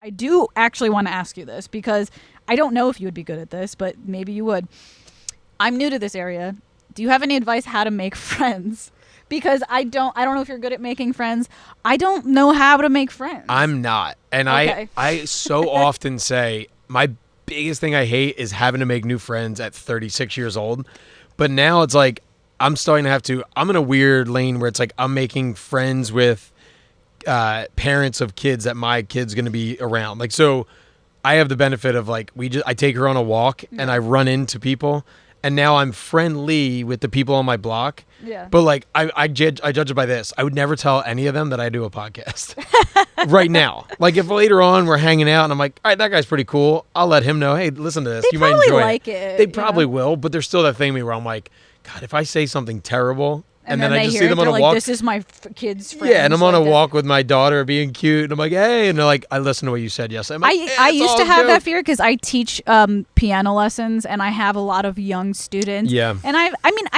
I do actually want to ask you this because I don't know if you would be good at this, but maybe you would. I'm new to this area. Do you have any advice how to make friends? Because I don't know if you're good at making friends. I don't know how to make friends. I'm not. And Okay. I so often say my biggest thing I hate is having to make new friends at 36 years old. But now it's like I'm starting to have to. I'm in a weird lane where it's like I'm making friends with parents of kids that my kid's going to be around. Like, so I have the benefit of like, I take her on a walk and I run into people, and now I'm friendly with the people on my block. Yeah. But like, I judge it by this. I would never tell any of them that I do a podcast right now. Like, if later on we're hanging out and I'm like, all right, that guy's pretty cool, I'll let him know, hey, listen to this. They You might probably enjoy like it. They probably will, but there's still that thing where I'm like, God, if I say something terrible, and then I just hear see it, them on a they're walk. like, this is my kid's friend. Yeah, and I'm on a walk with my daughter being cute, and I'm like, hey, and they're like, I listened to what you said yesterday. I'm like, I it's used all to a have that joke. fear because I teach piano lessons and I have a lot of young students. Yeah. And I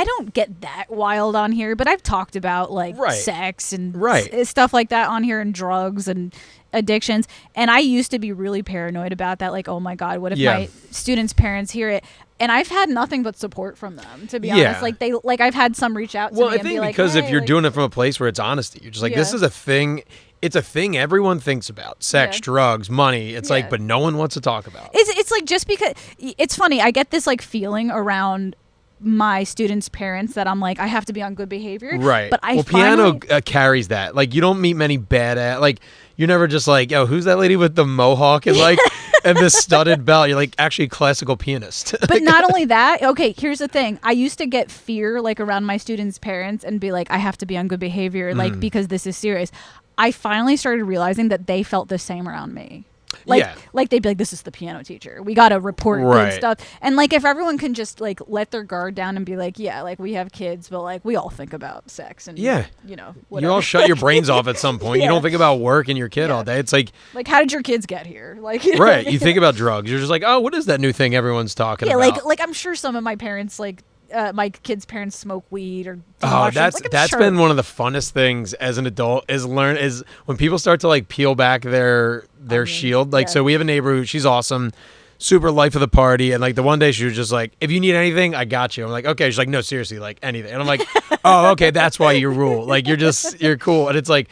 don't get that wild on here, but I've talked about like Right. sex and Right. stuff like that on here, and drugs and addictions. And I used to be really paranoid about that. Like, oh my God, what if Yeah. my students' parents hear it? And I've had nothing but support from them, to be Yeah. honest. I've had some reach out to Well, me I and be think like, because if hey, you're like, doing it from a place where it's honesty, you're just like, this Yeah. is a thing. It's a thing everyone thinks about. Sex, Yeah. drugs, money. It's Yeah. like, but no one wants to talk about. It's like, just because it's funny, I get this like feeling around my students' parents that I'm like, I have to be on good behavior. Right. But I well, piano carries that. Like, you don't meet many like, you're never just like, yo, who's that lady with the mohawk and like, and the studded belt? You're like, actually a classical pianist. But not only that, okay, here's the thing. I used to get fear like around my students' parents and be like, I have to be on good behavior, like, because this is serious. I finally started realizing that they felt the same around me. Like, Yeah. like they'd be like, this is the piano teacher. We got to report Right. good stuff. And like, if everyone can just like let their guard down and be like, yeah, like we have kids, but like we all think about sex and, Yeah. you know, You whatever. all shut your brains off at some point. Yeah. You don't think about work and your kid Yeah. all day. It's like, Like, how did your kids get here? Like, you know what I right. You mean? think about drugs. You're just like, oh, what is that new thing everyone's talking Yeah, about? like I'm sure some of my parents, like my kids' parents, smoke weed or do Oh, mushrooms. that's Like, I'm sure. been one of the funnest things as an adult is when people start to like peel back their shield. Like, yeah. so we have a neighbor who, she's awesome, super life of the party, and like the one day she was just like, if you need anything, I got you. I'm like, okay. She's like, no, seriously, like anything. And I'm like, oh, okay, that's why you rule. Like, you're cool. And it's like,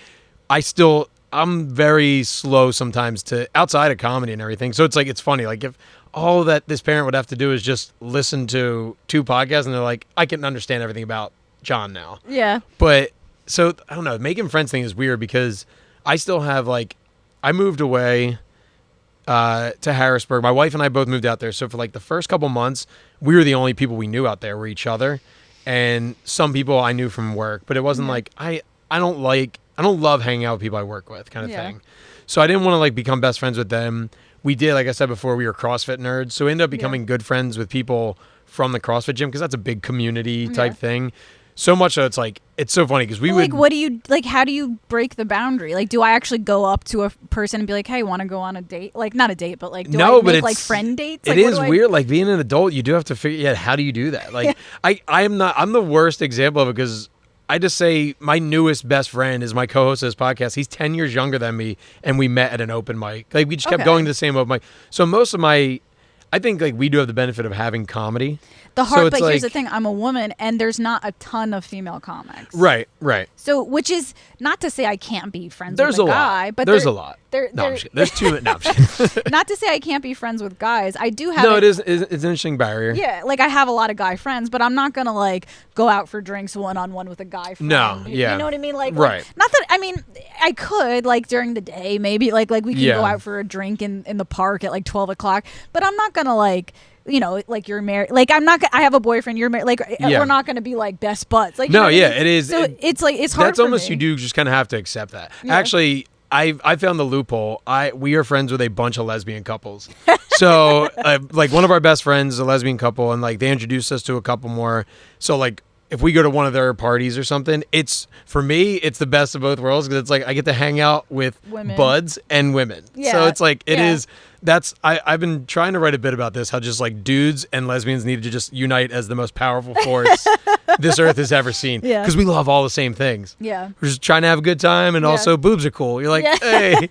I'm very slow sometimes to outside of comedy and everything. So it's like, it's funny. Like, if all that this parent would have to do is just listen to 2 podcasts and they're like, I can understand everything about John now. Yeah. But so I don't know, making friends thing is weird because I still have like, I moved away to Harrisburg. My wife and I both moved out there. So for like the first couple months, we were the only people we knew out there were each other. And some people I knew from work, but it wasn't like, I don't love hanging out with people I work with kind of Yeah. thing. So I didn't want to like become best friends with them. We did, like I said before, we were CrossFit nerds. So we ended up becoming good friends with people from the CrossFit gym because that's a big community type thing. So much so it's like, it's so funny because we would... Like, what do you, like, how do you break the boundary? Like, do I actually go up to a person and be like, hey, want to go on a date? Like, not a date, but like, do I make like friend dates? It Like, what is do I- weird. Like, being an adult, you do have to figure out how do you do that? Like, I'm the worst example of it because I just say my newest best friend is my co-host of this podcast. He's 10 years younger than me, and we met at an open mic. Like, we just kept Okay. going to the same open mic. So most of I think like we do have the benefit of having comedy. The So hard, it's but here's the like- thing: I'm a woman, and there's not a ton of female comics. Right. So, which is not to say I can't be friends There's with a a guy, lot. but There's a lot. No, I'm there- just kidding. There's 2. No, I'm just kidding. not to say I can't be friends with guys. I do have. No, it's an interesting barrier. Yeah, like I have a lot of guy friends, but I'm not gonna like go out for drinks one-on-one with a guy friend. No, You yeah. know what I mean? Like, Right. not that, I mean, I could like during the day, maybe like we can Yeah. go out for a drink in the park at like 12 o'clock, but I'm not gonna like, you know, like you're married. Like I have a boyfriend, you're married. Like Yeah. we're not gonna be like best buds. Like, you No, know what I yeah, mean? it is. So it's like, it's hard That's for almost, me. you do just kind of have to accept that. Yeah. Actually, I found the loophole. We are friends with a bunch of lesbian couples. So like one of our best friends is a lesbian couple, and like they introduced us to a couple more. So like if we go to one of their parties or something, for me it's the best of both worlds because it's like I get to hang out with Women. buds and women. Yeah. So it's like it Yeah. is. I've been trying to write a bit about this, how just like dudes and lesbians need to just unite as the most powerful force this earth has ever seen. Yeah. Because we love all the same things. Yeah. We're just trying to have a good time, and Yeah. also boobs are cool. You're like, Yeah. hey.